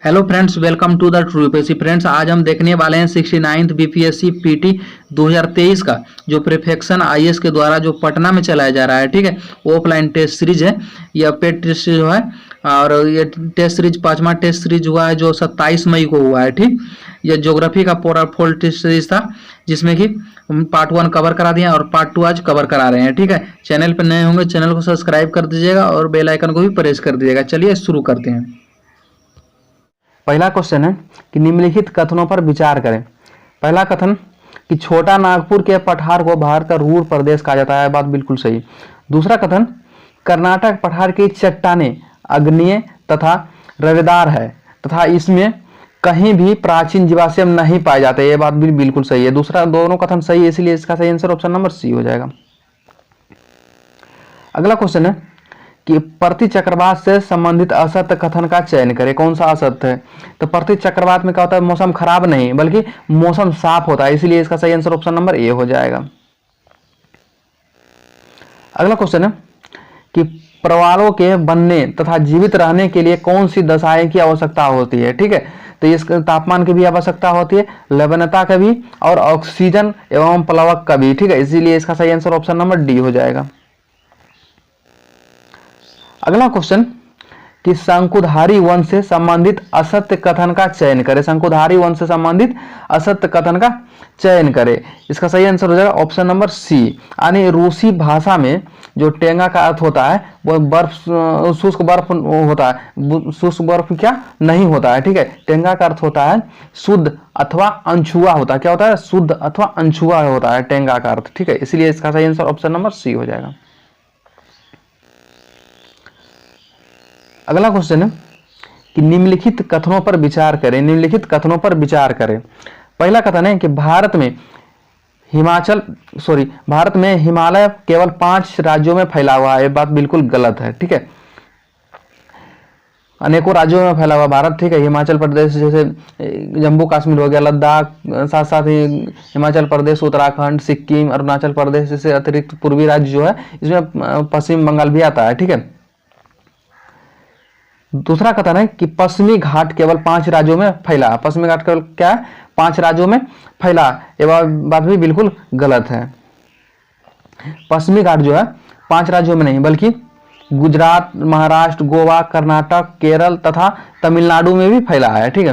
Hello friends, welcome to the true UPSC. Friends, आज हम देखने वाले हैं 69th बीपीएससी पीटी 2023 का जो प्रिफेक्शन आईएएस के द्वारा जो पटना में चलाया जा रहा है। ठीक है, ऑफलाइन टेस्ट सीरीज है। यह पेड टेस्ट सीरीज है और ये टेस्ट सीरीज पांचवा टेस्ट सीरीज हुआ है जो 27 मई को हुआ है। ठीक, यह ज्योग्राफी का पूरा फुल टेस्ट सीरीज था जिसमें कि पार्ट 1 कवर करा दिया और पार्ट 2 आज कवर करा रहे हैं। ठीक है, चैनल पर नए होंगे चैनल को सब्सक्राइब कर दीजिएगा और बेल आइकन को भी प्रेस कर दीजिएगा। चलिए शुरू करते हैं। पहला क्वेश्चन है कि निम्नलिखित कथनों पर विचार करें। पहला कथन कि छोटा नागपुर के पठार को भारत का रूर प्रदेश कहा जाता है, बात बिल्कुल सही। दूसरा कथन, कर्नाटक पठार की चट्टानें अग्नेय तथा रवेदार है तथा इसमें कहीं भी प्राचीन जीवाश्म नहीं पाए जाते, यह बात भी बिल्कुल सही है। दूसरा दोनों कथन सही है, इसलिए इसका सही आंसर ऑप्शन नंबर सी हो जाएगा। अगला क्वेश्चन है कि प्रति चक्रवात से संबंधित असत्य कथन का चयन करें। कौन सा असत्य है? तो प्रति चक्रवात में क्या होता है, मौसम खराब नहीं बल्कि मौसम साफ होता है, इसलिए इसका सही आंसर ऑप्शन नंबर ए हो जाएगा। अगला क्वेश्चन है कि प्रवालों के बनने तथा जीवित रहने के लिए कौन सी दशाएं की आवश्यकता होती है। ठीक है, तो इस तापमान की भी आवश्यकता होती है, लवणता का भी और ऑक्सीजन एवं प्लवक का भी। ठीक है, इसीलिए इसका सही आंसर ऑप्शन नंबर डी हो जाएगा। अगला क्वेश्चन कि शंकुधारी वंश से संबंधित असत्य कथन का चयन करें। शंकुधारी वंश से संबंधित असत्य कथन का चयन करें, इसका सही आंसर हो जाएगा ऑप्शन नंबर सी। यानी रूसी भाषा में जो टेंगा का अर्थ होता है वो बर्फ, शुष्क बर्फ होता है। शुष्क बर्फ क्या नहीं होता है। ठीक है, टेंगा का अर्थ होता है शुद्ध अथवा अनछुआ होता है। क्या होता है? शुद्ध अथवा अनछुआ होता है टेंगा का अर्थ। ठीक है, इसलिए इसका सही आंसर ऑप्शन नंबर सी हो जाएगा। अगला क्वेश्चन है कि निम्नलिखित कथनों पर विचार करें। निम्नलिखित कथनों पर विचार करें। पहला कथन है कि भारत में हिमालय केवल 5 राज्यों में फैला हुआ है, बात बिल्कुल गलत है। ठीक है, अनेकों राज्यों में फैला हुआ भारत। ठीक है, हिमाचल प्रदेश जैसे जम्मू कश्मीर हो गया, लद्दाख, साथ साथ ही हिमाचल प्रदेश, उत्तराखंड, सिक्किम, अरुणाचल प्रदेश जैसे अतिरिक्त पूर्वी राज्य जो है इसमें पश्चिम बंगाल भी आता है। ठीक है, दूसरा कथन है कि पश्चिमी घाट केवल 5 राज्यों में फैला। पश्चिमी घाट केवल क्या है? 5 राज्यों में फैला, ये बात भी बिल्कुल गलत है। पश्चिमी घाट जो है 5 राज्यों में नहीं बल्कि गुजरात, महाराष्ट्र, गोवा, कर्नाटक, केरल तथा तमिलनाडु में भी फैला है। ठीक है,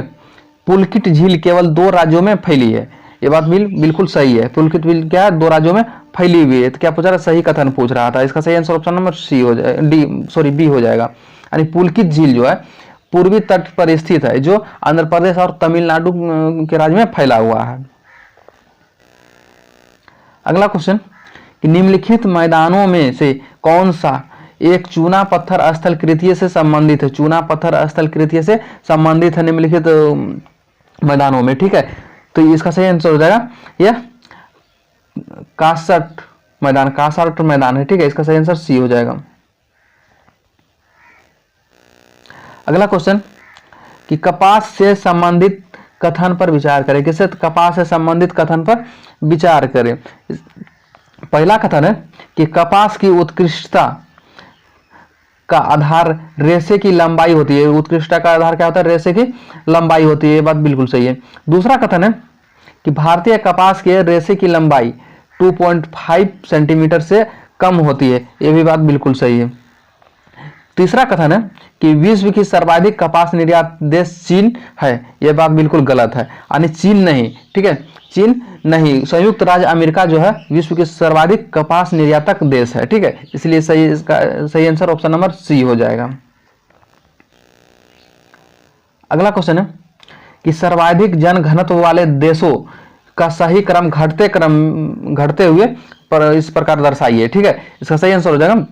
पुलकित झील केवल 2 राज्यों में फैली है, ये बात बिल्कुल सही है। पुलकित झील क्या है? 2 राज्यों में फैली हुई है। तो क्या पूछ रहा है? सही कथन पूछ रहा था। इसका सही आंसर ऑप्शन नंबर सी हो जाए, बी हो जाएगा। यानी पुलकित झील जो है पूर्वी तट पर स्थित है जो आंध्र प्रदेश और तमिलनाडु के राज्य में फैला हुआ है। अगला क्वेश्चन कि निम्नलिखित मैदानों में से कौन सा एक चूना पत्थर स्थल कृतीय से संबंधित है? चूना पत्थर स्थल कृतीय से संबंधित है निम्नलिखित मैदानों में। ठीक है, तो इसका सही आंसर हो जाएगा यह कासट मैदान है। ठीक है, इसका सही आंसर सी हो जाएगा। अगला क्वेश्चन कि कपास से संबंधित कथन पर विचार करें। किससे? कपास से संबंधित कथन पर विचार करें। पहला कथन है कि कपास की उत्कृष्टता का आधार रेशे की लंबाई होती है। उत्कृष्टता का आधार क्या होता है? रेशे की लंबाई होती है, ये बात बिल्कुल सही है। दूसरा कथन है कि भारतीय कपास के रेशे की लंबाई 2.5 सेंटीमीटर से कम होती है, ये भी बात बिल्कुल सही है। तीसरा कथन है कि विश्व की सर्वाधिक कपास निर्यात देश चीन है, यह बात बिल्कुल गलत है। यानी चीन नहीं, ठीक है, चीन नहीं, संयुक्त राज्य अमेरिका जो है विश्व की सर्वाधिक कपास निर्यातक देश है। ठीक है, इसलिए इसका सही आंसर ऑप्शन नंबर सी हो जाएगा। अगला क्वेश्चन है कि सर्वाधिक जन घनत्व वाले देशों का सही क्रम घटते हुए इस प्रकार दर्शाइए। ठीक है, इसका सही आंसर हो जाएगा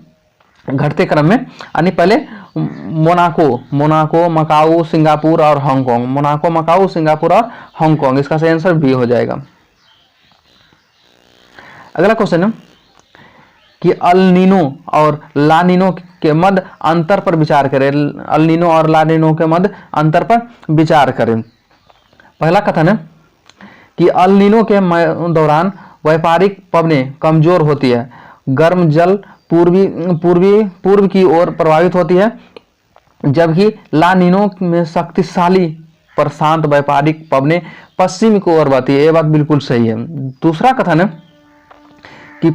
घटते क्रम में, यानी पहले मोनाको, मकाऊ, सिंगापुर और हांगकांग। मोनाको, मकाऊ, सिंगापुर और हांगकांग, इसका सही आंसर बी हो जाएगा। अगला क्वेश्चन है कि अल नीनो और ला नीनो के मध्य अंतर पर विचार करें। अल नीनो और ला नीनो के मध्य अंतर पर विचार करें। पहला कथन है कि अल नीनो के दौरान व्यापारिक पवनें कमजोर होती है, गर्म जल पूर्व की ओर प्रवाहित होती है जबकि ला नीनो में शक्तिशाली पर शांत व्यापारिक पवनें पश्चिम की ओर बहती है। ये बात बिल्कुल सही है। दूसरा कथन है कि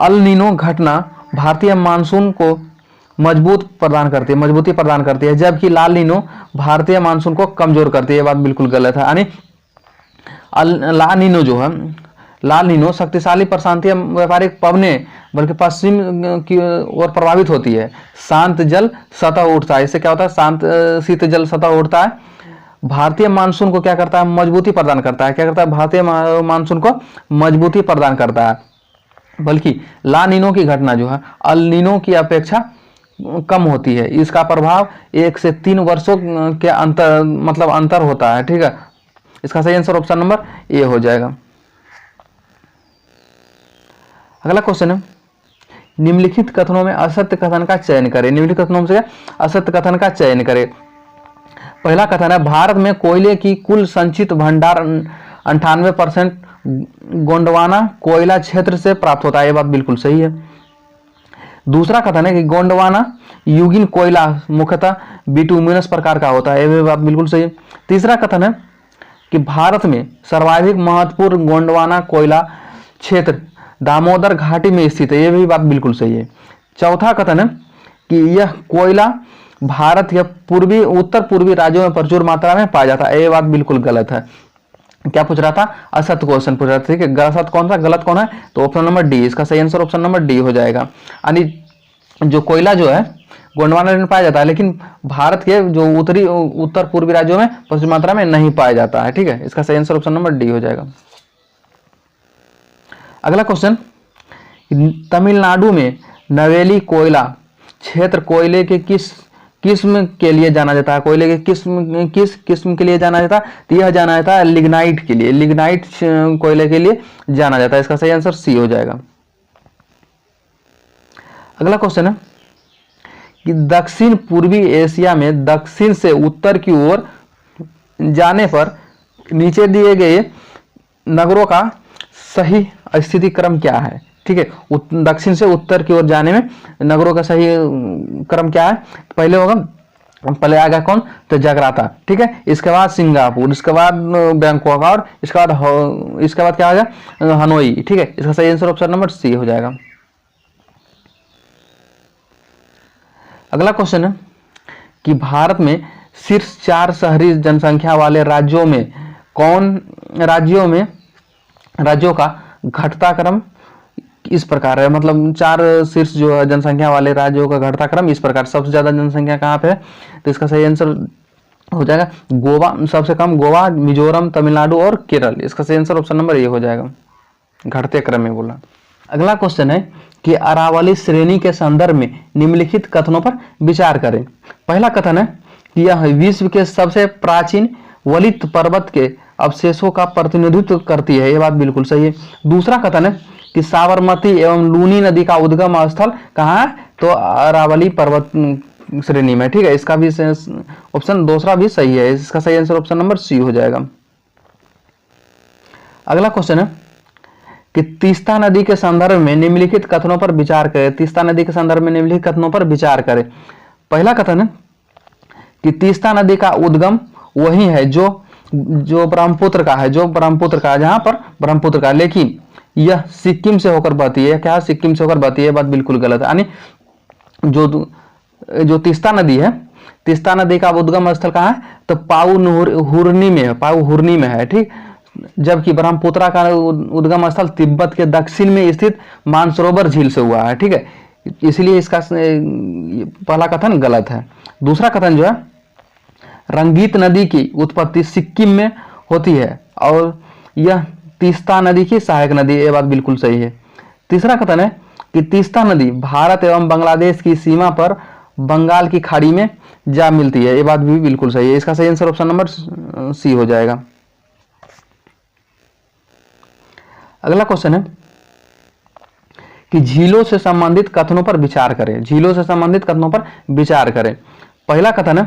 अल नीनो घटना भारतीय मानसून को मजबूती प्रदान करती है, जबकि लाल नीनो भारतीय मानसून को कमजोर करती है। ये बात बिल्कुल गलत है। यानी ला नीनो जो है, लाल नीनो शक्तिशाली प्रशांतीय व्यापारिक पवनें बल्कि पश्चिम की ओर प्रभावित होती है। शांत जल सतह उठता है। इससे क्या होता है? शांत शीत जल सतह उठता है। भारतीय मानसून को क्या करता है? मजबूती प्रदान करता है। क्या करता है? भारतीय मानसून को मजबूती प्रदान करता है। बल्कि ला नीनो की घटना जो है अल नीनो की अपेक्षा कम होती है। इसका प्रभाव 1 से 3 वर्षों के अंतर होता है। ठीक है, इसका सही आंसर ऑप्शन नंबर ए हो जाएगा। अगला क्वेश्चन है, निम्नलिखित कथनों में असत्य कथन का चयन करें। निम्नलिखित कथनों में से असत्य कथन का चयन करें। पहला कथन है, भारत में कोयले की कुल संचित भंडार 98% गोंडवाना कोयला क्षेत्र से प्राप्त होता है। यह बात बिल्कुल सही है। दूसरा कथन है कि गोंडवाना युगीन कोयला मुख्यतः बिटुमिनस प्रकार का होता है। यह बात बिल्कुल सही है। तीसरा कथन है कि भारत में सर्वाधिक महत्वपूर्ण गोंडवाना कोयला क्षेत्र दामोदर घाटी में स्थित है। यह भी बात बिल्कुल सही है। चौथा कथन है कि यह कोयला भारत के उत्तर पूर्वी राज्यों में प्रचुर मात्रा में पाया जाता है। यह बात बिल्कुल गलत है। क्या पूछ रहा था? असत्य क्वेश्चन पूछ रहा था। ठीक है, असत्य कौन सा, गलत कौन है? तो ऑप्शन नंबर डी, इसका सही आंसर ऑप्शन नंबर डी हो जाएगा। यानी जो कोयला जो है गोंडवाना में पाया जाता है, लेकिन भारत के जो उत्तर पूर्वी राज्यों में प्रचुर मात्रा में नहीं पाया जाता है। ठीक है, इसका सही आंसर ऑप्शन नंबर डी हो जाएगा। अगला क्वेश्चन, तमिलनाडु में नवेली कोयला क्षेत्र कोयले के किस किस्म के लिए जाना जाता है? कोयले के किस किस्म के लिए जाना जाता है? तो यह जाना जाता है लिग्नाइट के लिए। लिग्नाइट कोयले के लिए जाना जाता है। इसका सही आंसर सी हो जाएगा। अगला क्वेश्चन है कि दक्षिण पूर्वी एशिया में दक्षिण से उत्तर की ओर जाने पर नीचे दिए गए नगरों का सही स्थिति क्रम क्या है? ठीक है, दक्षिण से उत्तर की ओर जाने में नगरों का सही क्रम क्या है? पहले आएगा कौन? तो जगराता। ठीक है, इसके बाद सिंगापुर, इसके बाद बैंकॉक और इसके बाद क्या आ गया? हनोई। ठीक है, इसका सही आंसर ऑप्शन नंबर सी हो जाएगा। अगला क्वेश्चन है कि भारत में शीर्ष 4 शहरी जनसंख्या वाले राज्यों का घटता क्रम इस प्रकार है। मतलब 4 शीर्ष जो है जनसंख्या वाले राज्यों का घटता क्रम इस प्रकार। सबसे ज्यादा जनसंख्या कहाँ पे है? तो इसका सही आंसर हो जाएगा गोवा। सबसे कम गोवा, मिजोरम, तमिलनाडु और केरल। इसका सही आंसर ऑप्शन नंबर ए हो जाएगा। घटते क्रम में बोला। अगला क्वेश्चन है कि अरावली श्रेणी के संदर्भ में निम्नलिखित कथनों पर विचार करें। पहला कथन है कि यह विश्व के सबसे प्राचीन वलित पर्वत के अवशेषों का प्रतिनिधित्व करती है। यह बात बिल्कुल सही है। दूसरा कथन है कि साबरमती एवं लूनी नदी का उद्गम स्थल कहाँ है? तो अरावली पर्वत श्रेणी में। ठीक है, इसका भी ऑप्शन दूसरा भी सही है। इसका सही आंसर ऑप्शन नंबर सी हो जाएगा। अगला क्वेश्चन है कि तीस्ता नदी के संदर्भ में निम्नलिखित कथनों पर विचार करें। तीस्ता नदी के संदर्भ में निम्नलिखित कथनों पर विचार करें। पहला कथन है कि तीस्ता नदी का उद्गम वही है जो ब्रह्मपुत्र का है, जहां पर ब्रह्मपुत्र का, लेकिन यह सिक्किम से होकर बहती है। क्या सिक्किम से होकर बहती है? बात बिल्कुल गलत है। यानी जो तीस्ता नदी है, तीस्ता नदी का उद्गम स्थल कहाँ है? तो पाऊ-हुरनी में है। ठीक, जबकि ब्रह्मपुत्र का उद्गम स्थल तिब्बत के दक्षिण में स्थित मानसरोवर झील से हुआ है। ठीक है, इसलिए इसका पहला कथन गलत है। दूसरा कथन जो है, रंगीत नदी की उत्पत्ति सिक्किम में होती है और यह तीस्ता नदी की सहायक नदी। ये बात बिल्कुल सही है। तीसरा कथन है कि तीस्ता नदी भारत एवं बांग्लादेश की सीमा पर बंगाल की खाड़ी में जा मिलती है। ये बात भी बिल्कुल सही है। इसका सही आंसर ऑप्शन नंबर सी हो जाएगा। अगला क्वेश्चन है कि झीलों से संबंधित कथनों पर विचार करें। झीलों से संबंधित कथनों पर विचार करें। पहला कथन है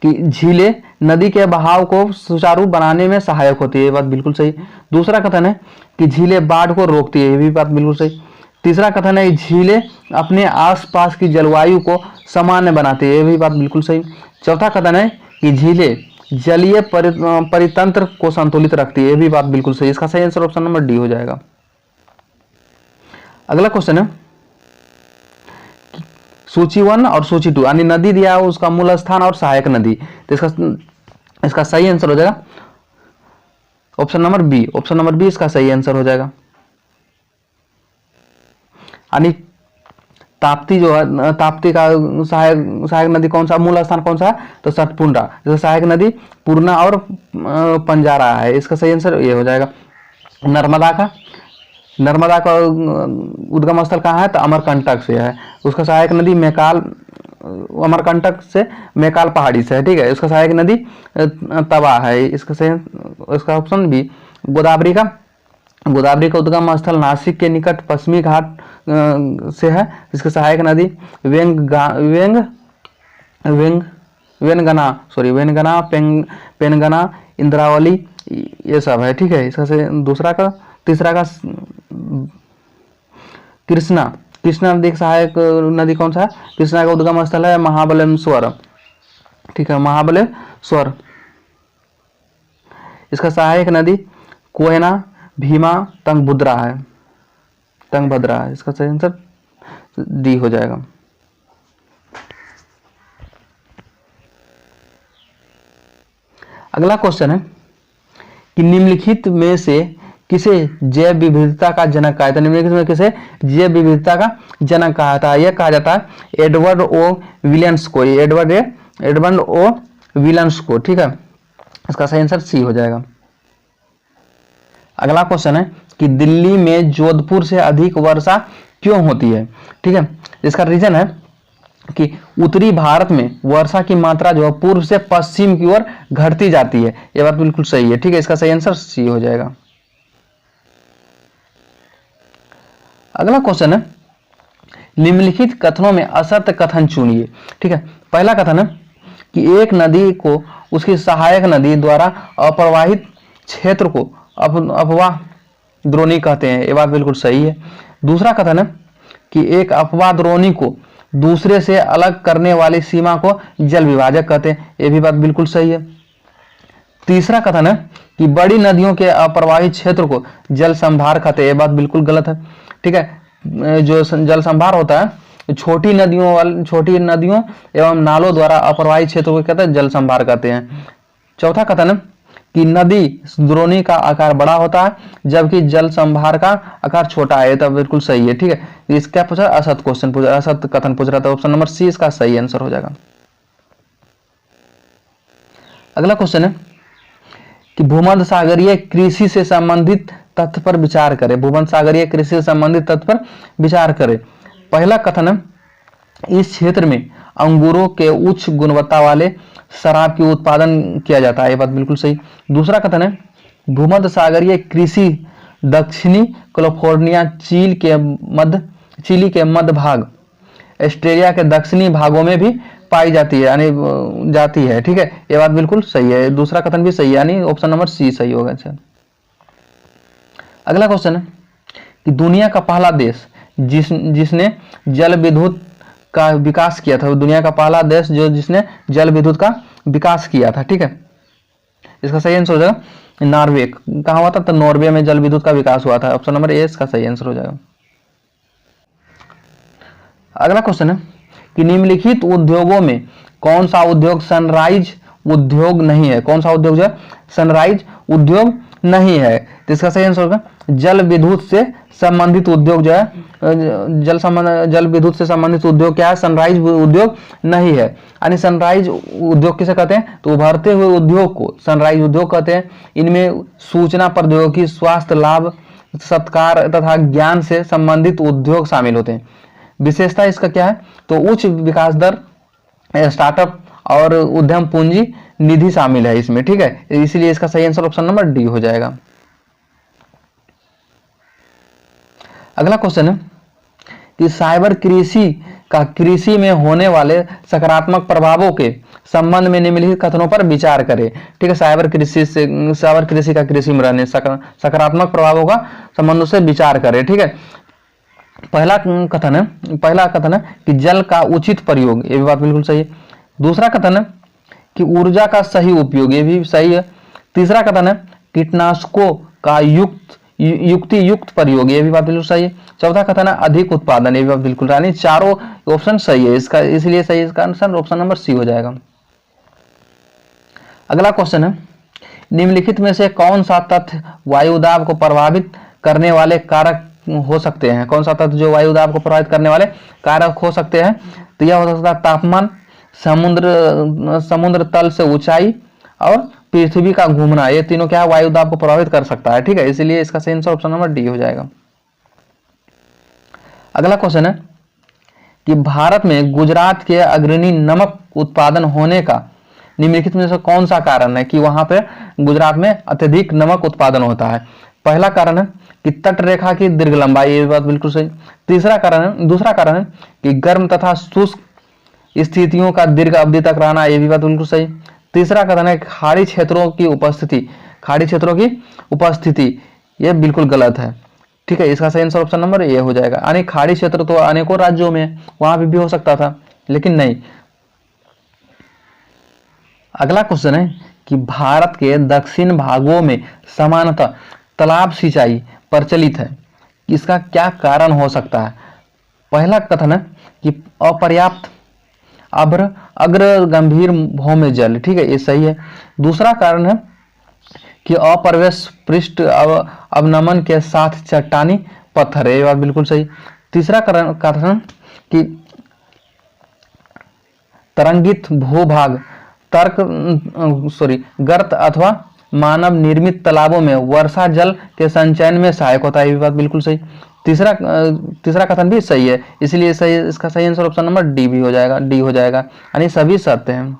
कि झीलें नदी के बहाव को सुचारू बनाने में सहायक होती है। ये बात बिल्कुल सही। दूसरा कथन है कि झीलें बाढ़ को रोकती है। ये भी बात बिल्कुल सही। तीसरा कथन है झीलें अपने आसपास की जलवायु को सामान्य बनाती है, ये भी बात बिल्कुल सही। चौथा कथन है कि झीलें जलीय परितंत्र को संतुलित रखती है, ये भी बात बिल्कुल सही। इसका सही आंसर ऑप्शन नंबर डी हो जाएगा। अगला क्वेश्चन है सूची 1 और सूची 2 यानी नदी दिया है उसका मूल स्थान और सहायक नदी, तो इसका सही आंसर हो जाएगा option number B. Option number B इसका सही आंसर हो जाएगा। यानी ताप्ती जो है, ताप्ती का सहायक नदी कौन सा, मूल स्थान कौन सा है, तो सतपुंडा। इसका सहायक नदी पूर्णा और पंजारा है, इसका सही आंसर ये हो जाएगा। नर्मदा का उद्गम स्थल कहाँ है, तो अमरकंटक से है। उसका सहायक नदी मैकाल, अमरकंटक से मैकाल पहाड़ी से है, ठीक है। उसका सहायक नदी तवा है, इसका ऑप्शन बी। गोदावरी का उद्गम स्थल नासिक के निकट पश्चिमी घाट से है। इसकी सहायक नदी वेनगना, पेनगना, इंद्रावली, ये सब है, ठीक है। इसका तीसरा का कृष्णा नदी का सहायक नदी कौन सा है, कृष्णा का उद्गम स्थल है महाबलेश्वर, ठीक है, महाबलेश्वर। इसका सहायक नदी कोयना, भीमा, तुंगभद्रा है। इसका सही आंसर डी हो जाएगा। अगला क्वेश्चन है कि निम्नलिखित में से किसे जैव विविधता का जनक कहा जाता है। निम्नलिखित में किसे जैव विविधता का जनक कहा जाता है, यह कहा जाता है एडवर्ड ओ विलियम्स को, ठीक है। इसका सही आंसर सी हो जाएगा। अगला क्वेश्चन है कि दिल्ली में जोधपुर से अधिक वर्षा क्यों होती है, ठीक है। इसका रीजन है कि उत्तरी भारत में वर्षा की मात्रा जो है पूर्व से पश्चिम की ओर घटती जाती है, यह बात बिल्कुल सही है, ठीक है। इसका सही आंसर सी हो जाएगा। अगला क्वेश्चन है निम्नलिखित कथनों में असत्य कथन चुनिए, ठीक है। पहला कथन है कि एक नदी को उसकी सहायक नदी द्वारा अप्रवाहित क्षेत्र को अपवाह द्रोणी कहते हैं, ये बात बिल्कुल सही है। दूसरा कथन है कि एक अपवाह द्रोणी को दूसरे से अलग करने वाली सीमा को जल विभाजक कहते हैं, ये भी बात बिल्कुल सही है। तीसरा कथन है कि बड़ी नदियों के अप्रवाहित क्षेत्र को जल संभार कहते हैं, ये बात बिल्कुल गलत है, ठीक है। जो जल संभार होता है छोटी नदियों एवं नालों द्वारा अप्रवाहित क्षेत्र को कहते हैं जल संभार कहते हैं। चौथा कथन है कि नदी द्रोणी का आकार बड़ा होता है जबकि जल संभार का आकार छोटा है, तो बिल्कुल सही है, ठीक है। इसका पूछा असत कथन पूछ रहा था, ऑप्शन नंबर सी इसका सही आंसर हो जाएगा। अगला क्वेश्चन है कि भूमध्य सागरीय कृषि से संबंधित तथ्य पर विचार करें। भूमध्य सागरीय कृषि से संबंधित तथ्य पर विचार करें। पहला कथन है इस क्षेत्र में अंगूरों के उच्च गुणवत्ता वाले शराब की उत्पादन किया जाता है, ये बात बिल्कुल सही। दूसरा कथन है भूमध्य सागरीय कृषि दक्षिणी कैलिफोर्निया, चिली के मध्य भाग, ऑस्ट्रेलिया के दक्षिणी भागों में भी पाई जाती है, यानी जाती है, ठीक है। ये बात बिल्कुल सही है, दूसरा कथन भी सही है, यानी ऑप्शन नंबर सी सही होगा। अच्छा, अगला क्वेश्चन है कि दुनिया का पहला देश जिसने जल विद्युत का विकास किया था, दुनिया का पहला देश जिसने जल विद्युत का विकास किया था, ठीक है। इसका सही आंसर हो जाएगा नॉर्वे। कहाँ हुआ था, तो नॉर्वे में जल विद्युत का विकास हुआ था, ऑप्शन नंबर ए इसका सही आंसर हो जाएगा। अगला क्वेश्चन है कि निम्नलिखित उद्योगों में कौन सा उद्योग सनराइज उद्योग नहीं है। कौन सा उद्योग जो है सनराइज उद्योग नहीं है, तो इसका सही आंसर होगा जल विद्युत से संबंधित उद्योग जो है जल विद्युत से संबंधित उद्योग क्या है, सनराइज उद्योग नहीं है। यानी सनराइज उद्योग किसे कहते हैं, तो उभरते हुए उद्योग को सनराइज उद्योग कहते हैं। इनमें सूचना प्रौद्योगिकी, स्वास्थ्य लाभ, सत्कार तथा ज्ञान से संबंधित उद्योग शामिल होते हैं। विशेषता इसका क्या है, तो उच्च विकास दर, स्टार्टअप और उद्यम पूंजी निधि शामिल है इसमें, ठीक है। इसलिए इसका सही आंसर ऑप्शन नंबर डी हो जाएगा। अगला क्वेश्चन है कि साइबर कृषि का कृषि में होने वाले सकारात्मक प्रभावों के संबंध में निम्नलिखित कथनों पर विचार करें, ठीक है। साइबर कृषि का कृषि में रहने सकारात्मक प्रभावों का संबंध से विचार करें, ठीक है। पहला कथन है कि जल का उचित प्रयोग, ये भी बात बिल्कुल सही है। दूसरा कथन है कि ऊर्जा का सही उपयोग, ये भी सही है। तीसरा कथन है कीटनाशकों का युक्त प्रयोग, ये भी बात बिल्कुल सही है। चौथा कथन है अधिक उत्पादन, ये भी बात बिल्कुल, यानी चारों ऑप्शन सही है इसका, इसलिए सही इसका आंसर ऑप्शन नंबर सी हो जाएगा। अगला क्वेश्चन है निम्नलिखित में से कौन सा तथ्य वायुदाब को प्रभावित करने वाले कारक हो सकते हैं? कौन सा तत्व जो वायुदाब को प्रभावित करने वाले कारक हो सकते हैं? तो यह हो सकता है तापमान, समुद्र तल से ऊंचाई और पृथ्वी का घूमना, ये तीनों क्या है वायुदाब को प्रभावित कर सकता है। ठीक है, इसीलिए इसका सही आंसर ऑप्शन नंबर डी हो जाएगा। अगला क्वेश्चन है कि भारत में गुजरात के अग्रणी नमक उत्पादन होने का निम्नलिखित में से कौन सा कारण है कि वहां पे गुजरात में अत्यधिक नमक उत्पादन होता है? पहला कारण है कि तट रेखा की दीर्घ लंबाई, ये बात बिल्कुल सही। दूसरा कारण है कि गर्म तथा शुष्क स्थितियों का दीर्घ अवधि तक रहना, ये भी बात बिल्कुल सही। तीसरा कथन है खाड़ी क्षेत्रों की उपस्थिति, ये बिल्कुल गलत है। ठीक है, इसका सही आंसर ऑप्शन नंबर ए हो जाएगा। यानी खाड़ी क्षेत्र तो अनेकों राज्यों में वहां भी हो सकता था, लेकिन नहीं। अगला क्वेश्चन है कि भारत के दक्षिण भागों में सामान्यतः तालाब सिंचाई प्रचलित है, इसका क्या कारण हो सकता है? पहला कथन है कि अपर्याप्त अग्र गंभीर भौम्य जल, ठीक है, ये सही है। दूसरा कारण है कि अप्रवेश पृष्ठ अवनमन के साथ चट्टानी पत्थर है, ये बात बिल्कुल सही। तीसरा कथन कि तरंगित भूभाग गर्त अथवा मानव निर्मित तालाबों में वर्षा जल के संचयन में सहायक होता है, ये बात बिल्कुल सही। तीसरा कथन भी सही है, इसलिए सही, इसका सही आंसर ऑप्शन नंबर डी हो जाएगा, यानी सभी सत्य हैं।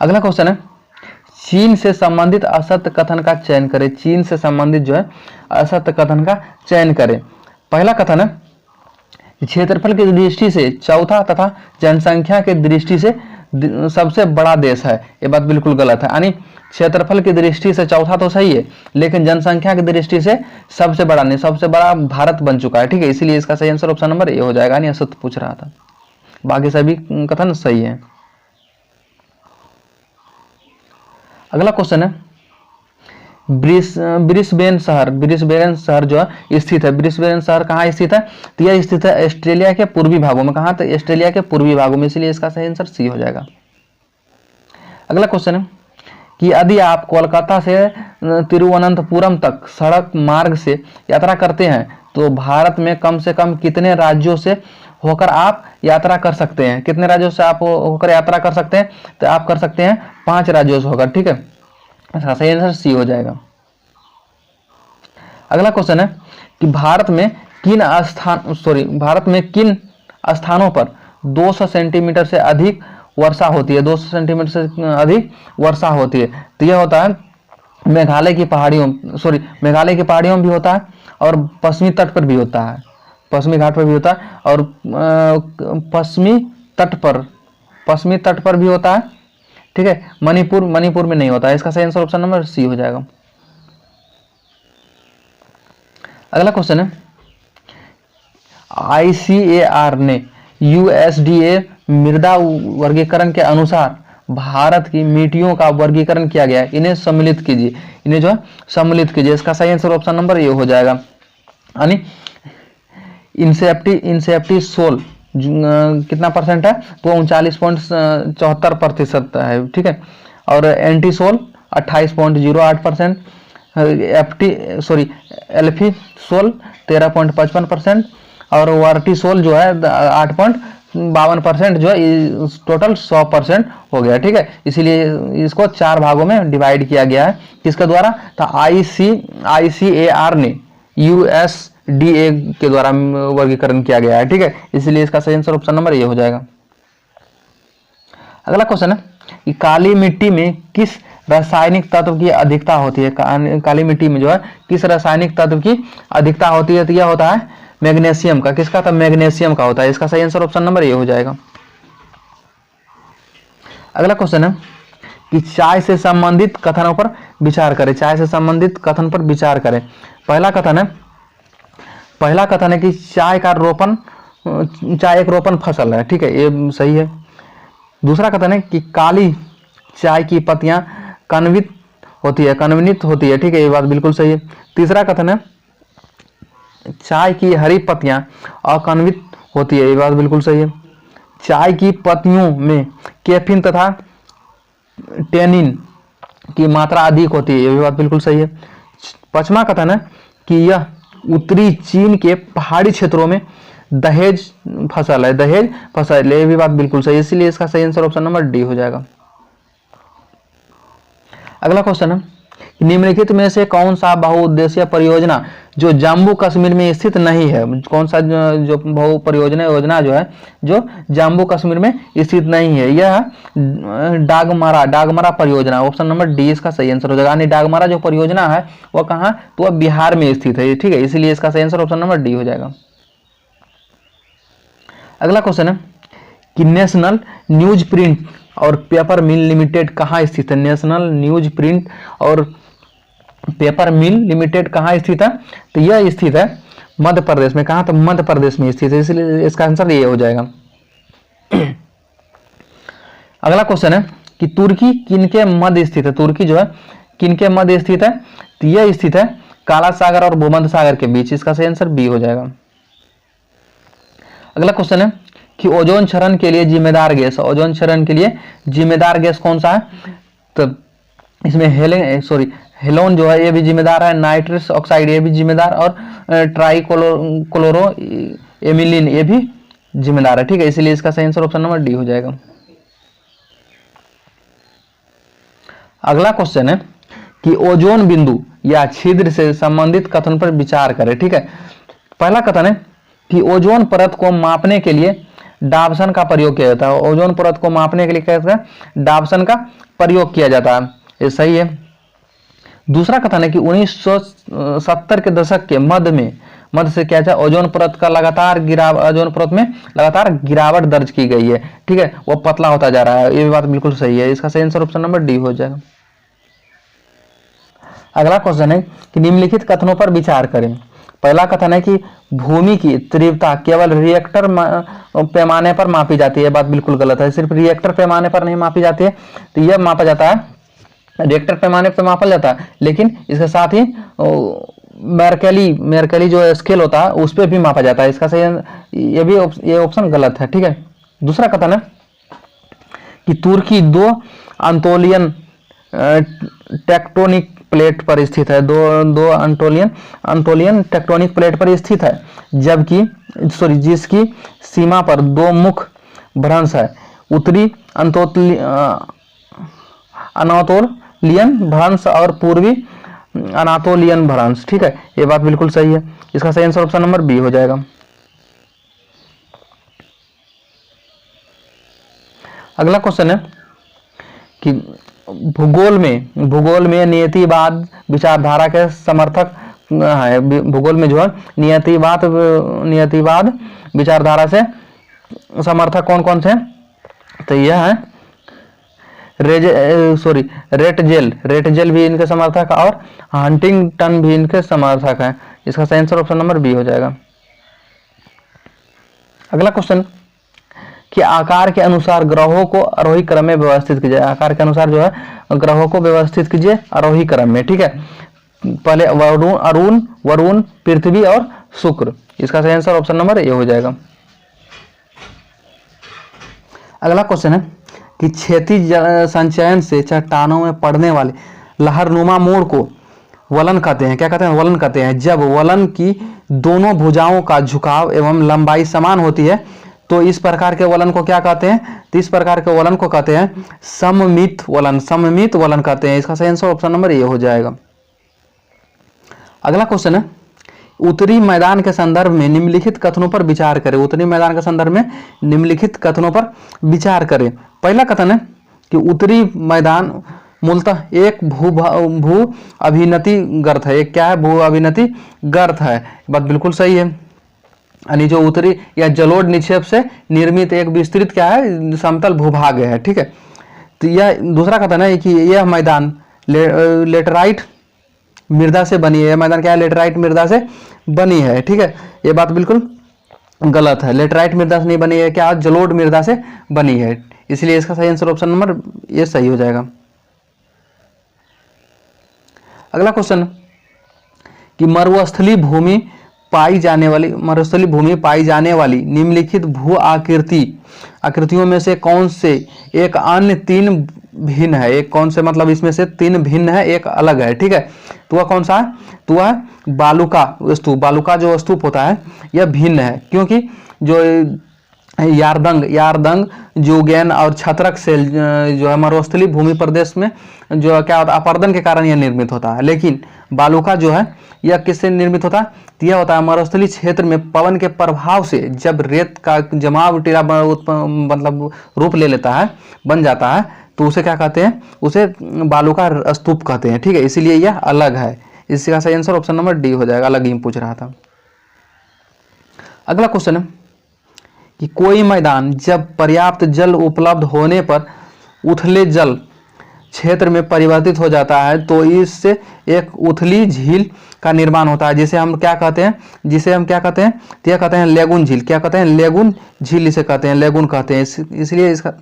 अगला क्वेश्चन है चीन से संबंधित असत्य कथन का चयन करें। चीन से संबंधित जो है असत्य कथन का चयन करें। पहला कथन है क्षेत्रफल की दृष्टि से चौथा तथा जनसंख्या की दृष्टि से सबसे बड़ा देश है, ये बात बिल्कुल गलत है। यानी क्षेत्रफल की दृष्टि से चौथा तो सही है, लेकिन जनसंख्या की दृष्टि से सबसे बड़ा नहीं, सबसे बड़ा भारत बन चुका है। ठीक है, इसीलिए इसका सही आंसर ऑप्शन नंबर ए हो जाएगा, यानी असत्य पूछ रहा था, बाकी सभी कथन सही है। अगला क्वेश्चन है ब्रिस्बेन शहर जो स्थित है, ब्रिस्बेन शहर कहाँ स्थित है? तो यह स्थित है ऑस्ट्रेलिया के पूर्वी भागों में। कहाँ? तो ऑस्ट्रेलिया के पूर्वी भागों में, इसलिए इसका सही आंसर सी हो जाएगा। अगला क्वेश्चन है कि यदि आप कोलकाता से तिरुवनंतपुरम तक सड़क मार्ग से यात्रा करते हैं तो भारत में कम से कम कितने राज्यों से होकर आप यात्रा कर सकते हैं? कितने राज्यों से आप होकर यात्रा कर सकते हैं? तो आप कर सकते हैं 5 राज्यों से होकर। ठीक है, इसका सही आंसर सी हो जाएगा। अगला क्वेश्चन है कि भारत में किन स्थानों पर 200 सेंटीमीटर से अधिक वर्षा होती है? 200 सेंटीमीटर से अधिक वर्षा होती है, तो यह होता है मेघालय की पहाड़ियों में भी होता है और पश्चिमी तट पर भी होता है, पश्चिमी घाट पर भी होता है और पश्चिमी तट पर भी होता है। ठीक है, मणिपुर में नहीं होता है। इसका सही आंसर ऑप्शन नंबर सी हो जाएगा। अगला क्वेश्चन है ICAR ने USDA मृदा वर्गीकरण के अनुसार भारत की मिट्टियों का वर्गीकरण किया गया है, इन्हें सम्मिलित कीजिए। इसका सही आंसर ऑप्शन नंबर ए हो जाएगा, यानी इंसेप्टी सोल कितना परसेंट है? तो 39.74% है। ठीक है, और एंटीसोल 28.08%, एल्फी सोल 13.55% और वर्टिसोल जो है 8.52% जो है, टोटल 100% हो गया। ठीक है, इसीलिए इसको 4 भागों में डिवाइड किया गया है। किसके द्वारा? तो ICAR ने USDA के द्वारा वर्गीकरण किया गया है। ठीक है, इसलिए इसका सही आंसर ऑप्शन नंबर ए हो जाएगा। अगला क्वेश्चन है कि काली मिट्टी में किस रासायनिक तत्व की अधिकता होती है? काली मिट्टी में जो है किस रासायनिक तत्व की अधिकता होती है? तो यह होता है मैग्नीशियम का। किसका? तो मैग्नीशियम का होता है। इसका सही आंसर ऑप्शन नंबर ए हो जाएगा। अगला क्वेश्चन है कि चाय से संबंधित कथनों पर विचार करें। पहला पहला कथन है कि चाय एक रोपण फसल है, ठीक है, ये सही है। दूसरा कथन है कि काली चाय की पत्तियां कन्वित होती है, ठीक है, ये बात बिल्कुल सही है। तीसरा कथन है चाय की हरी पत्तियां अकन्वित होती है, ये बात बिल्कुल सही है। चाय की पत्तियों में कैफीन तथा टेनिन की मात्रा अधिक होती है, ये भी बात बिल्कुल सही है। पांचवा कथन है कि यह उत्तरी चीन के पहाड़ी क्षेत्रों में दहेज फसल है, ये भी बात बिल्कुल सही है, इसलिए इसका सही आंसर ऑप्शन नंबर डी हो जाएगा। अगला क्वेश्चन है निम्नलिखित में से कौन सा बहुउद्देशीय परियोजना जो जम्मू कश्मीर में स्थित नहीं है, कौन सा जो बहु परियोजना योजना जो है जो जम्मू कश्मीर में स्थित नहीं है, यह डागमारा परियोजना, ऑप्शन नंबर डी इसका सही आंसर हो जाएगा। यानी डागमारा जो परियोजना है वह कहाँ, तो वह बिहार में स्थित है, ठीक है, इसलिए इसका सही आंसर ऑप्शन नंबर डी हो जाएगा। अगला क्वेश्चन है कि नेशनल न्यूज प्रिंट और पेपर मिल लिमिटेड कहाँ स्थित है। नेशनल न्यूज प्रिंट और पेपर मिल लिमिटेड कहाँ स्थित है, तो यह स्थित है मध्य प्रदेश में। कहाँ, तो मध्य प्रदेश में स्थित है, इसलिए इसका आंसर ये हो जाएगा। अगला क्वेश्चन है कि तुर्की किनके मध्य स्थित है। तुर्की जो है किनके मध्य स्थित है, तो यह स्थित है काला सागर और भूमध्य सागर के बीच, इसका सही आंसर बी हो जाएगा। अगला क्वेश्चन है कि ओजोन क्षरण के लिए जिम्मेदार गैस, ओजोन क्षरण के लिए जिम्मेदार गैस कौन सा है, तो इसमें हेलोन जो है ये भी जिम्मेदार है, नाइट्रस ऑक्साइड ये भी जिम्मेदार, और ट्राइक्लोरो एमिलिन ये भी जिम्मेदार है, ठीक है, इसलिए इसका सही आंसर ऑप्शन नंबर डी हो जाएगा। अगला क्वेश्चन है कि ओजोन बिंदु या छिद्र से संबंधित कथन पर विचार करें, ठीक है। पहला कथन है कि ओजोन परत को मापने के लिए डाबसन का प्रयोग किया जाता है, ओजोन परत को मापने के लिए क्या होता है, डाबसन का प्रयोग किया जाता है, ये सही है। दूसरा कथन है कि 1970 के दशक के मध्य से क्या है, ओजोन परत में लगातार गिरावट दर्ज की गई है, ठीक है, वो पतला होता जा रहा है, ये बात बिल्कुल सही है, इसका सही आंसर ऑप्शन नंबर डी हो जाएगा। अगला क्वेश्चन है कि निम्नलिखित कथनों पर विचार करें। पहला कथन है कि भूमि की तीव्रता केवल रिएक्टर पैमाने पर मापी जाती है, बात बिल्कुल गलत है, सिर्फ रिएक्टर पैमाने पर नहीं मापी जाती है, तो यह मापा जाता है रिएक्टर पैमाने पर मापा जाता है, लेकिन इसके साथ ही मेरकली जो स्केल होता है उस पर भी मापा जाता है, इसका सही ये ऑप्शन गलत है, ठीक है। दूसरा कथन है कि तुर्की दो अंतोलियन टेक्टोनिक प्लेट पर स्थित है, दो अंटोलियन टेक्टोनिक प्लेट पर स्थित है, जिसकी सीमा पर दो मुख्य भ्रंश है, उत्तरी अनातोलियन भ्रंश और पूर्वी अनातोलियन भ्रंश, ठीक है, ये बात बिल्कुल सही है, इसका सही आंसर ऑप्शन नंबर बी हो जाएगा। अगला क्वेश्चन है कि भूगोल में नियतिवाद विचारधारा के समर्थक है, भूगोल में जो है नियतिवाद विचारधारा से समर्थक कौन कौन से, तो यह है रेटजेल भी इनके समर्थक है और हंटिंगटन भी इनके समर्थक है, इसका सही आंसर ऑप्शन नंबर बी हो जाएगा। अगला क्वेश्चन कि आकार के अनुसार ग्रहों को आरोही क्रम में व्यवस्थित कीजिए, आकार के अनुसार जो है ग्रहों को व्यवस्थित कीजिए आरोही क्रम में, ठीक है, पहले वरुण, पृथ्वी और शुक्र, इसका सही आंसर ऑप्शन नंबर ए हो जाएगा। अगला क्वेश्चन है कि क्षैतिज संचयन से चट्टानों में पड़ने वाले लहरनुमा मोड़ को वलन कहते हैं, क्या कहते हैं, वलन कहते हैं। जब वलन की दोनों भुजाओं का झुकाव एवं लंबाई समान होती है तो इस प्रकार के वलन को क्या कहते हैं, तो इस प्रकार के वलन को कहते हैं सममित वलन कहते हैं, इसका सही आंसर ऑप्शन नंबर ए हो जाएगा। अगला क्वेश्चन है उत्तरी मैदान के संदर्भ में निम्नलिखित कथनों पर विचार करें, उत्तरी मैदान के संदर्भ में निम्नलिखित कथनों पर विचार करें। पहला कथन है कि उत्तरी मैदान मूलतः एक भू अभिनति गर्त है, एक क्या है, भू अभिनति गर्त है, बात बिल्कुल सही है, यानी जो उत्तरी या जलोढ़ निक्षेप से निर्मित एक विस्तृत क्या है, समतल भूभाग है, ठीक है। तो यह दूसरा कथन है कि यह मैदान लेटराइट मृदा से बनी है। यह मैदान क्या है? लेटराइट मृदा से बनी है। ठीक है, ये बात बिल्कुल गलत है। लेटराइट मृदा से नहीं बनी है, क्या जलोढ़ मृदा से बनी है। इसलिए इसका सही आंसर ऑप्शन नंबर ये सही हो जाएगा। अगला क्वेश्चन कि मरुस्थलीय भूमि पाई जाने वाली निम्नलिखित भू आकृतियों में से कौन से एक अन्य तीन भिन्न है? एक कौन से मतलब इसमें से तीन भिन्न है, एक अलग है। ठीक है, तो वह कौन सा है? तो वह बालुका जो स्तूप होता है यह भिन्न है, क्योंकि जो यारदंग जुगैन और छत्रक सेल जो है मरुस्थलीय भूमि प्रदेश में जो क्या होता है अपरदन के कारण यह निर्मित होता है। लेकिन बालुका जो है यह किससे निर्मित होता है? तो यह होता है मरुस्थलीय क्षेत्र में पवन के प्रभाव से जब रेत का जमाव टीला मतलब रूप ले लेता है, बन जाता है, तो उसे क्या कहते हैं? उसे बालुका स्तूप कहते हैं। ठीक है, इसीलिए यह अलग है। इसका सही आंसर ऑप्शन नंबर डी हो जाएगा। अलग ही पूछ रहा था। अगला क्वेश्चन है कि कोई मैदान जब पर्याप्त जल उपलब्ध होने पर उथले जल क्षेत्र में परिवर्तित हो जाता है तो इससे एक उथली झील का निर्माण होता है, जिसे हम क्या कहते हैं? तो यह कहते हैं लेगुन झील। क्या कहते हैं? लेगुन झील इसे कहते हैं, लेगुन कहते हैं। इसलिए इसका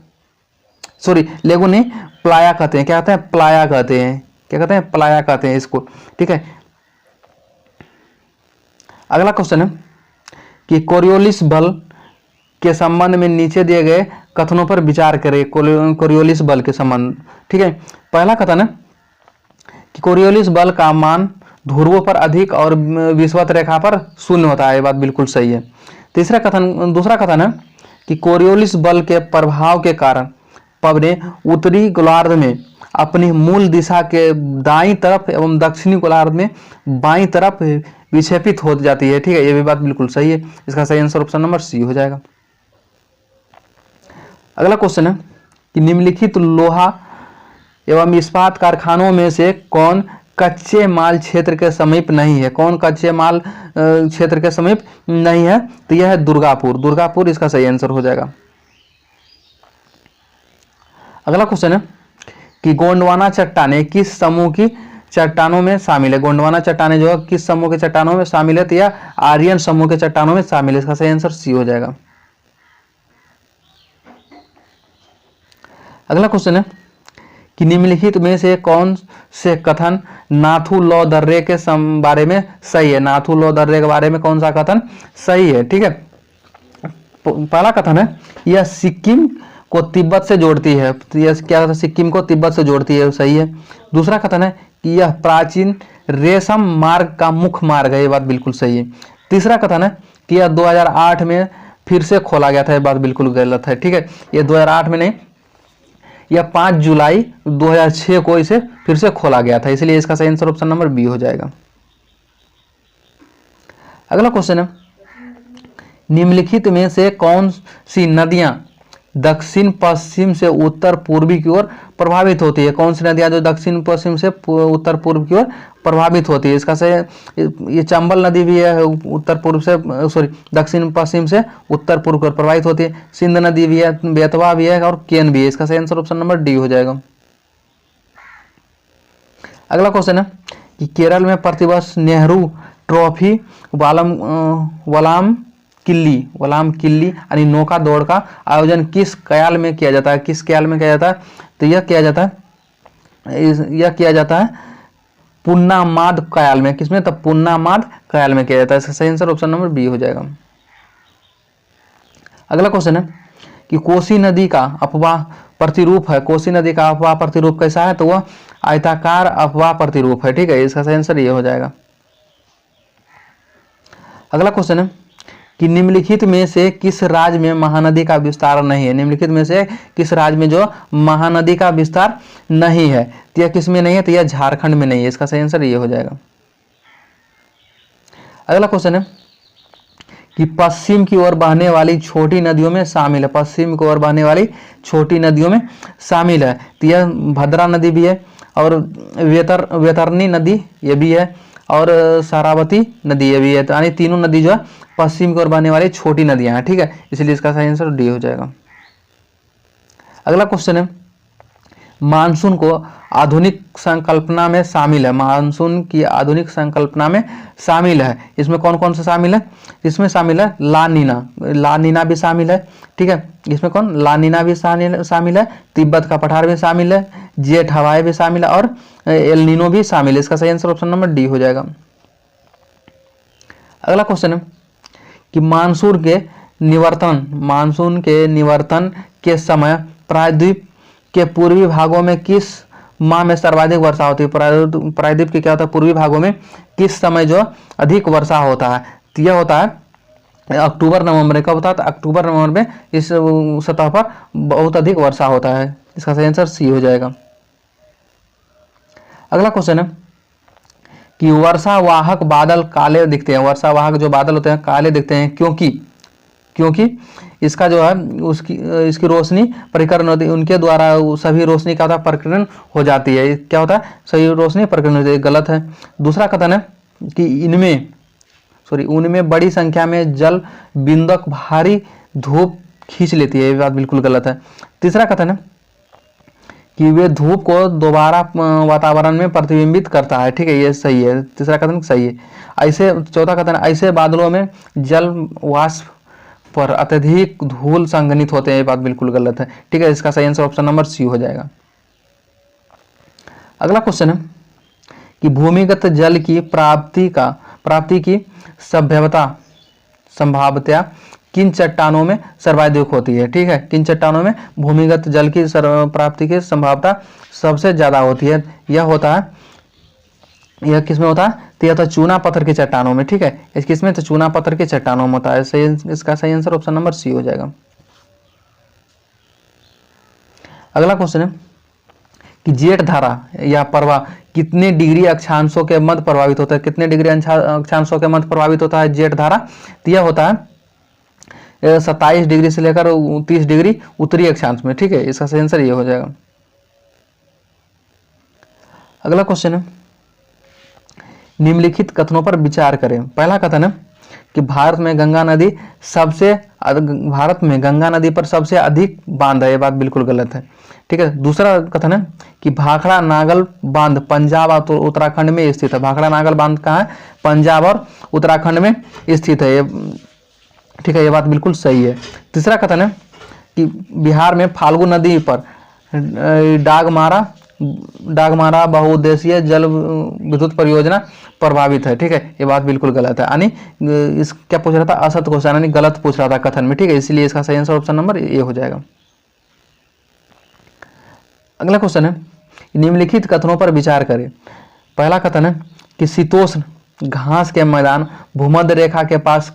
लेगुन नहीं, प्लाया कहते हैं। क्या कहते हैं? प्लाया कहते हैं। क्या कहते हैं? प्लाया कहते हैं इसको। ठीक है, अगला क्वेश्चन है कि कोरियोलिस बल के संबंध में नीचे दिए गए कथनों पर विचार करें। कोरियोलिस बल के संबंध। ठीक है, पहला कथन है कि कोरियोलिस बल का मान ध्रुवों पर अधिक और विषुवत रेखा पर शून्य होता है। ये बात बिल्कुल सही है। दूसरा कथन है कि कोरियोलिस बल के प्रभाव के कारण पवनें उत्तरी गोलार्ध में अपनी मूल दिशा के दाईं तरफ एवं दक्षिणी गोलार्ध में बाईं तरफ विक्षेपित हो जाती है। ठीक है, ये भी बात बिल्कुल सही है। इसका सही आंसर ऑप्शन नंबर सी हो जाएगा। अगला क्वेश्चन है कि निम्नलिखित लोहा एवं इस्पात कारखानों में से कौन कच्चे माल क्षेत्र के समीप नहीं है? कौन कच्चे माल क्षेत्र के समीप नहीं है? तो यह है दुर्गापुर इसका सही आंसर हो जाएगा। अगला क्वेश्चन है कि गोंडवाना चट्टानें किस समूह की चट्टानों में शामिल है? गोंडवाना चट्टानें जो है किस समूह के चट्टानों में शामिल है? तो यह आर्यन समूह के चट्टानों में शामिल है। इसका सही आंसर सी हो जाएगा। अगला क्वेश्चन है कि निम्नलिखित में से कौन से कथन नाथू लॉ दर्रे के बारे में सही है? नाथू लॉ दर्रे के बारे में कौन सा कथन सही है? ठीक है, पहला कथन है यह सिक्किम को तिब्बत से जोड़ती है। यह क्या है? सिक्किम को तिब्बत से जोड़ती है, सही है। दूसरा कथन है कि यह प्राचीन रेशम मार्ग का मुख्य मार्ग है। ये बात बिल्कुल सही है। तीसरा कथन है कि यह 2008 में फिर से खोला गया था। ये बात बिल्कुल गलत है। ठीक है, यह 2008 में नहीं, यह 5 जुलाई 2006 को इसे फिर से खोला गया था। इसलिए इसका सही आंसर ऑप्शन नंबर बी हो जाएगा। अगला क्वेश्चन है निम्नलिखित में से कौन सी नदियां दक्षिण पश्चिम से उत्तर पूर्वी की ओर प्रभावित होती है? कौन सी नदियां जो दक्षिण पश्चिम से उत्तर पूर्व की ओर प्रभावित होती है? इसका से ये चंबल नदी भी है, उत्तर पूर्व से दक्षिण पश्चिम से उत्तर पूर्व की ओर प्रभावित होती है। सिंध नदी भी है, बेतवा भी है और केन भी है। इसका सही आंसर ऑप्शन नंबर डी हो जाएगा। अगला क्वेश्चन है कि केरल में प्रतिवर्ष नेहरू ट्रॉफी वलाम किल्ली यानी नौका दौड़ का आयोजन किस कयाल में किया जाता है? किस कयाल में किया जाता है? तो यह किया जाता है पुन्नामाद कयाल में। किसमें? तो पुन्नामाद कयाल में किया जाता है। इसका सही आंसर ऑप्शन नंबर बी हो जाएगा। अगला क्वेश्चन है कि कोसी नदी का अपवाह प्रतिरूप है। कोसी नदी का अपवाह प्रतिरूप कैसा है? तो वह आयताकार अपवाह प्रतिरूप है। ठीक है, इसका सही आंसर ये हो जाएगा। अगला क्वेश्चन है कि निम्नलिखित में से किस राज्य में महानदी का विस्तार नहीं है? निम्नलिखित में से किस राज्य में जो महानदी का विस्तार नहीं है? तो यह किस में नहीं है? तो यह झारखंड में नहीं है। इसका सही आंसर ये हो जाएगा। अगला क्वेश्चन है कि पश्चिम की ओर बहने वाली छोटी नदियों में शामिल है। पश्चिम की ओर बहने वाली छोटी नदियों में शामिल है। तो यह भद्रा नदी भी है और वेतरनी नदी ये भी है और शरावती नदी ये भी है। तो यानी तीनों नदी जो है पश्चिम की ओर बहने वाली छोटी नदियां हैं। ठीक है, इसलिए इसका सही आंसर डी हो जाएगा। अगला क्वेश्चन है मानसून को आधुनिक संकल्पना में शामिल है, मानसून की आधुनिक संकल्पना में शामिल है। इसमें कौन कौन से शामिल है? इसमें शामिल है ला नीना, ला नीना भी शामिल है, ठीक है। इसमें कौन? ला नीना भी शामिल है, तिब्बत का पठार भी शामिल है, जेठ हवाएं भी शामिल है और एल नीनो भी शामिल है। इसका सही आंसर ऑप्शन नंबर डी हो जाएगा। अगला क्वेश्चन है कि मानसून के निवर्तन के समय प्रायद्वीप के पूर्वी भागों में किस माह में सर्वाधिक वर्षा होती है? प्रायद्वीप के क्या होता है? पूर्वी भागों में किस समय जो अधिक वर्षा होता है? तो यह होता है अक्टूबर नवंबर में। कब होता है? तो अक्टूबर नवंबर में इस सतह पर बहुत अधिक वर्षा होता है। इसका सही आंसर सी हो जाएगा। अगला क्वेश्चन है कि वर्षा वाहक बादल काले दिखते हैं, वर्षा वाहक जो बादल होते हैं काले दिखते हैं क्योंकि इसका जो है इसकी रोशनी प्रकीर्णन होती है, उनके द्वारा सभी रोशनी का प्रकीर्णन हो जाती है। क्या होता है? सही रोशनी प्रकीर्णन होती है, गलत है। दूसरा कथन है कि उनमें बड़ी संख्या में जल बिंदुक भारी धूप खींच लेती है, ये बात बिल्कुल गलत है। तीसरा कथन है कि वे धूप को दोबारा वातावरण में प्रतिबिंबित करता है, ठीक है, ये सही है, तीसरा कथन सही है। ऐसे चौथा कथन, ऐसे बादलों में जल वाष्प पर अत्यधिक धूल संघनित होते हैं, ये बात बिल्कुल गलत है, ठीक है। इसका सही आंसर ऑप्शन नंबर सी हो जाएगा। अगला क्वेश्चन है कि भूमिगत जल की प्राप्ति की संभाव्यता किन चट्टानों में सर्वाधिक होती है, ठीक है। किन चट्टानों में भूमिगत जल की प्राप्ति की संभावना सबसे ज्यादा होती है? यह किसमें होता है? तो यह तो चूना पत्थर की चट्टानों में, ठीक है। किसमें? तो चूना पत्थर की चट्टानों में होता है। इसका सही आंसर ऑप्शन नंबर सी हो जाएगा। अगला क्वेश्चन है कि जेठ धारा या प्रवाह कितने डिग्री अक्षांशों के मध्य प्रभावित होता है? कितने डिग्री अक्षांशों के मध्य प्रभावित होता है जेठ धारा? तो यह होता है 27 डिग्री से लेकर 30 डिग्री उत्तरी अक्षांश में, ठीक है। इसका सही आंसर ये हो जाएगा। अगला क्वेश्चन है निम्नलिखित कथनों पर विचार करें। पहला कथन है कि भारत में गंगा नदी पर सबसे अधिक बांध है, ये बात बिल्कुल गलत है, ठीक है। दूसरा कथन है कि भाखड़ा नागल बांध पंजाब और उत्तराखंड में स्थित है। भाखड़ा नागल बांध कहाँ है? पंजाब और उत्तराखंड में स्थित है, ठीक है, ये बात बिल्कुल सही है। तीसरा कथन है कि बिहार में फाल्गु नदी पर डागमारा बहुउद्देशीय जल विद्युत परियोजना प्रभावित है, ठीक है, ये बात बिल्कुल गलत है। यानी इस क्या पूछ रहा था? असत क्वेश्चन, यानी गलत पूछ रहा था कथन में, ठीक है, इसलिए इसका सही आंसर ऑप्शन नंबर ए हो जाएगा। अगला क्वेश्चन है निम्नलिखित कथनों पर विचार करें। पहला कथन है कि शीतोष्ण घास के मैदान भूमध्य रेखा के पास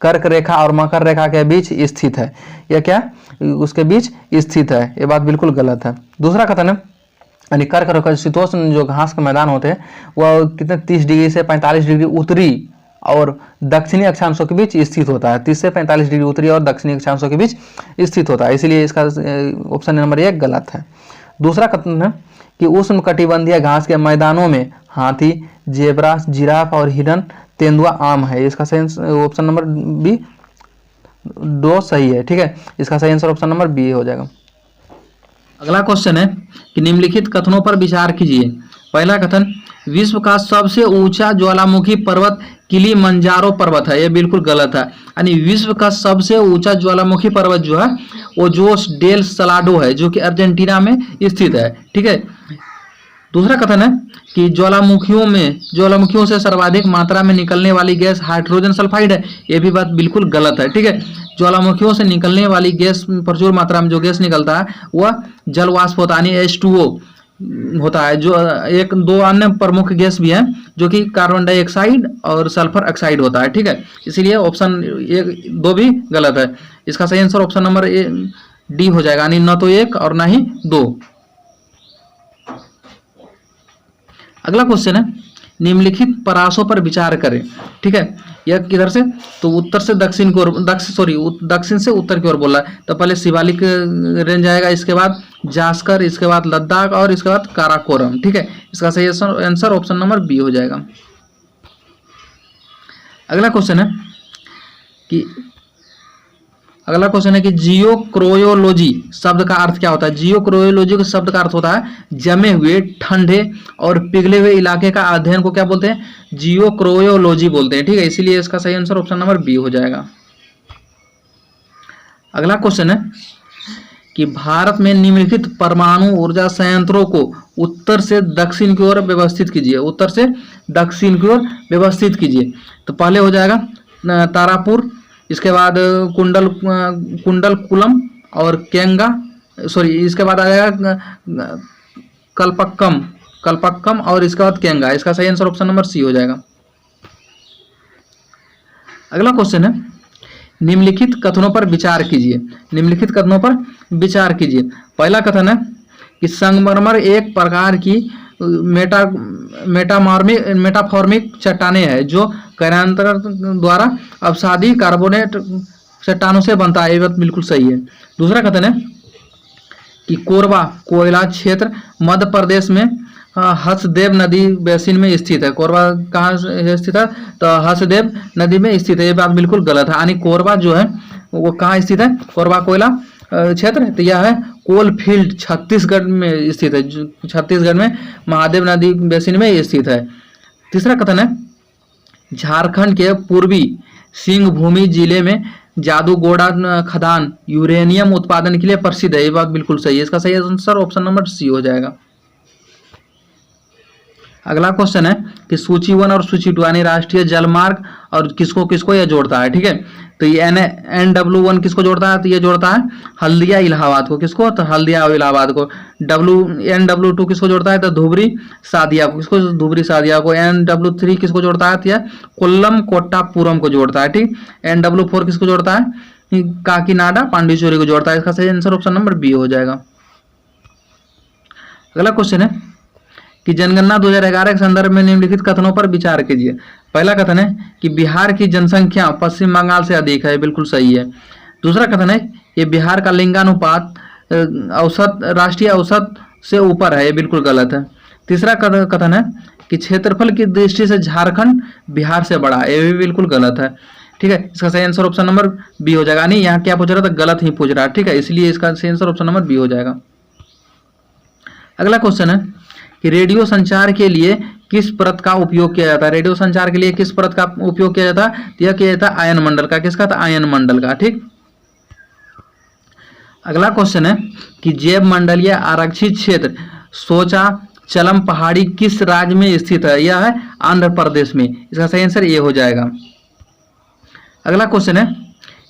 कर्क रेखा और मकर रेखा के बीच स्थित है। यह क्या? उसके बीच स्थित है, ये बात बिल्कुल गलत है। दूसरा कथन है यानी कर्क रेखा शीतोष्ण जो घास के मैदान होते हैं वह कितने 30 डिग्री से 45 डिग्री उत्तरी और दक्षिणी अक्षांशों के बीच स्थित होता है। 30 से 45 डिग्री उत्तरी और दक्षिणी अक्षांशों के बीच स्थित होता है, इसलिए इसका ऑप्शन नंबर 1 गलत है। दूसरा कथन है कि उष्णकटिबंधीय घास के मैदानों में हाथी, जेबरा, जिराफ और हिरन, तेंदुआ आम है। इसका सही ऑप्शन नंबर बी 2 सही है, ठीक है। इसका सही आंसर ऑप्शन नंबर बी हो जाएगा। अगला क्वेश्चन है कि निम्नलिखित कथनों पर विचार कीजिए। पहला कथन विश्व का सबसे ऊंचा ज्वालामुखी पर्वत किलिमंजारो पर्वत है, यह बिल्कुल गलत है। यानी विश्व का सबसे ऊंचा ज्वालामुखी पर्वत जो है वो जोस डेल सलाडो है, जो कि अर्जेंटीना में स्थित है, ठीक है। दूसरा कथन है कि ज्वालामुखियों से सर्वाधिक मात्रा में निकलने वाली गैस हाइड्रोजन सल्फाइड है, यह भी बात बिल्कुल गलत है, ठीक है। ज्वालामुखियों से निकलने वाली गैस प्रचुर मात्रा में जो गैस निकलता है वह जल वाष्प होता है, यानी H2O होता है। जो एक दो अन्य प्रमुख गैस भी हैं जो कि कार्बन डाइऑक्साइड और सल्फर ऑक्साइड होता है, ठीक है। इसीलिए ऑप्शन 2 भी गलत है। इसका सही आंसर ऑप्शन नंबर डी हो जाएगा, यानी न तो 1 और ना ही 2। अगला क्वेश्चन है निम्नलिखित परासों पर विचार करें, ठीक है। यह किधर से? तो उत्तर से दक्षिण की ओर, दक्षिण से उत्तर की ओर बोला है। तो पहले शिवालिक रेंज आएगा, इसके बाद जास्कर, इसके बाद लद्दाख और इसके बाद काराकोरम, ठीक है। इसका सही आंसर ऑप्शन नंबर बी हो जाएगा। अगला क्वेश्चन है कि अगला क्वेश्चन है कि जियोक्रोयोलॉजी शब्द का अर्थ क्या होता है। जियोक्रोयोलॉजी का शब्द का अर्थ होता है जमे हुए, ठंडे और पिघले हुए इलाके का अध्ययन को क्या बोलते हैं, जियोक्रोयोलॉजी बोलते हैं। ठीक है, इसीलिए इसका सही आंसर ऑप्शन नंबर बी हो जाएगा। अगला क्वेश्चन है कि भारत में निम्नलिखित परमाणु ऊर्जा संयंत्रों को उत्तर से दक्षिण की ओर व्यवस्थित कीजिए। उत्तर से दक्षिण की ओर व्यवस्थित कीजिए। तो पहले हो जाएगा तारापुर, इसके बाद कुंडलकुलम और केंगा, सॉरी इसके बाद आ जाएगा कल्पक्कम और इसके बाद केंगा। इसका सही आंसर ऑप्शन नंबर सी हो जाएगा। अगला क्वेश्चन है निम्नलिखित कथनों पर विचार कीजिए। निम्नलिखित कथनों पर विचार कीजिए। पहला कथन है कि संगमरमर एक प्रकार की मेटाफॉर्मिक चट्टानें हैं जो कार्यान्तरण द्वारा अवसादी कार्बोनेट चट्टानों से बनता है। ये बात बिल्कुल सही है। दूसरा कथन है कि कोरबा कोयला क्षेत्र मध्य प्रदेश में हसदेव नदी बेसिन में स्थित है। कोरबा कहाँ स्थित है, तो हसदेव नदी में स्थित है। ये बात बिल्कुल गलत है। यानी कोरबा जो है वो कहाँ स्थित है, कोरबा कोयला क्षेत्र, तो यह है कोलफील्ड छत्तीसगढ़ में स्थित है। छत्तीसगढ़ में महादेव नदी बेसिन में स्थित है। तीसरा कथन है झारखंड के पूर्वी सिंहभूमि जिले में जादूगोड़ा खदान यूरेनियम उत्पादन के लिए प्रसिद्ध है। ये बात बिल्कुल सही है। इसका सही आंसर ऑप्शन नंबर सी हो जाएगा। अगला क्वेश्चन है कि सूची 1 और सूची 2 यानी राष्ट्रीय जलमार्ग और किसको किसको यह जोड़ता है। ठीक है, तो ये NW1 किसको जोड़ता है, तो ये जोड़ता है हल्दिया इलाहाबाद को। किसको, तो हल्दिया और इलाहाबाद को। NW2 किसको जोड़ता है, तो धुबरी सादिया को। किसको, धुबरी सादिया को। NW3 किसको जोड़ता है, तो यह कोल्लम कोट्टापुरम को जोड़ता है। ठीक, NW4 किसको जोड़ता है, काकीनाडा पांडिचेरी को जोड़ता है। इसका सही आंसर ऑप्शन नंबर बी हो जाएगा। अगला क्वेश्चन है कि जनगणना 2011 के संदर्भ में निम्नलिखित कथनों पर विचार कीजिए। पहला कथन है कि बिहार की जनसंख्या पश्चिम बंगाल से अधिक है। बिल्कुल सही है। दूसरा कथन है कि बिहार का लिंगानुपात औसत राष्ट्रीय औसत से ऊपर है। ये बिल्कुल गलत है। तीसरा कथन है कि क्षेत्रफल की दृष्टि से झारखंड बिहार से बड़ा है। ये भी बिल्कुल गलत है। ठीक है, इसका सही आंसर ऑप्शन नंबर बी हो जाएगा। नहीं, यहाँ क्या पूछ रहा था, गलत ही पूछ रहा है। ठीक है, इसलिए इसका सही आंसर ऑप्शन नंबर बी हो जाएगा। अगला क्वेश्चन है कि रेडियो संचार के लिए किस परत का उपयोग किया जाता है। रेडियो संचार के लिए किस परत का उपयोग किया जाता है, यह किया जाता है आयन मंडल का। किसका, था आयन मंडल का। ठीक। अगला क्वेश्चन है कि जैव मंडलीय आरक्षित क्षेत्र सोचाचलम पहाड़ी किस राज्य में स्थित है। यह है आंध्र प्रदेश में। इसका सही आंसर ये हो जाएगा। अगला क्वेश्चन है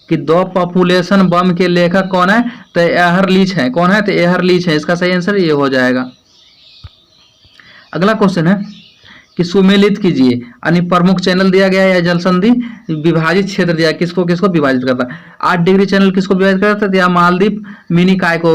कि द पॉपुलेशन बम के लेखक कौन है, तो एहरलिच है। कौन है, तो एहरलिच है। इसका सही आंसर ये हो जाएगा। अगला क्वेश्चन है कि सुमेलित कीजिए, यानी प्रमुख चैनल दिया गया है या जलसंधि विभाजित क्षेत्र दिया, किसको किसको विभाजित करता है। 8 डिग्री चैनल किसको विभाजित करता है, या मालदीव मिनिकाय को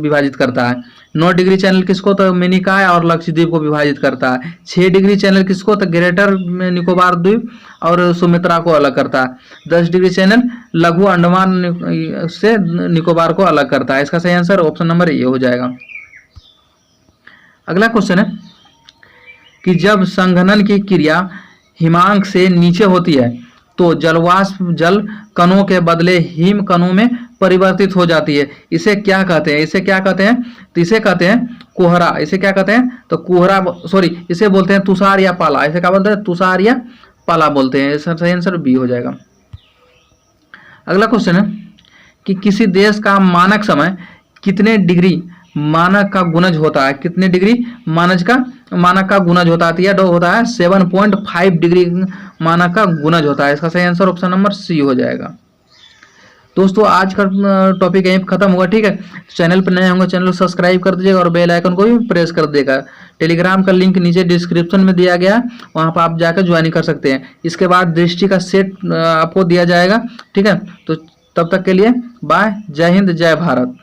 विभाजित करता है। 9 डिग्री चैनल किसको, तो मिनिकाय और लक्षद्वीप को विभाजित करता है। 6 डिग्री चैनल किसको, तो ग्रेटर निकोबार द्वीप और सुमित्रा को अलग करता है। 10 डिग्री चैनल लघु अंडमान से निकोबार को अलग करता है। इसका सही आंसर ऑप्शन नंबर ए हो जाएगा। अगला क्वेश्चन है कि जब संघनन की क्रिया हिमांक से नीचे होती है तो जलवाष्प जल कणों के बदले हिम कणों में परिवर्तित हो जाती है। इसे क्या कहते हैं, इसे क्या कहते हैं, तो इसे कहते हैं कोहरा। इसे क्या कहते हैं, तो कोहरा, सॉरी इसे बोलते हैं तुषार या पाला। इसे क्या बोलते हैं, तुषार या पाला बोलते हैं। सही आंसर बी हो जाएगा। अगला क्वेश्चन है कि किसी देश का मानक समय कितने डिग्री मानक का गुणज होता है। कितने डिग्री मानक का गुणज होता है, यह होता है 7.5 डिग्री मानक का गुणज होता है। इसका सही आंसर ऑप्शन नंबर सी हो जाएगा। दोस्तों आज का टॉपिक यहीं खत्म हुआ। ठीक है, चैनल पर नए होंगे चैनल को सब्सक्राइब कर दीजिएगा और बेल आइकन को भी प्रेस कर देगा। टेलीग्राम का लिंक नीचे डिस्क्रिप्शन में दिया गया है, वहां पर आप जाकर ज्वाइन कर सकते हैं। इसके बाद दृष्टि का सेट आपको दिया जाएगा। ठीक है, तो तब तक के लिए बाय, जय हिंद, जय भारत।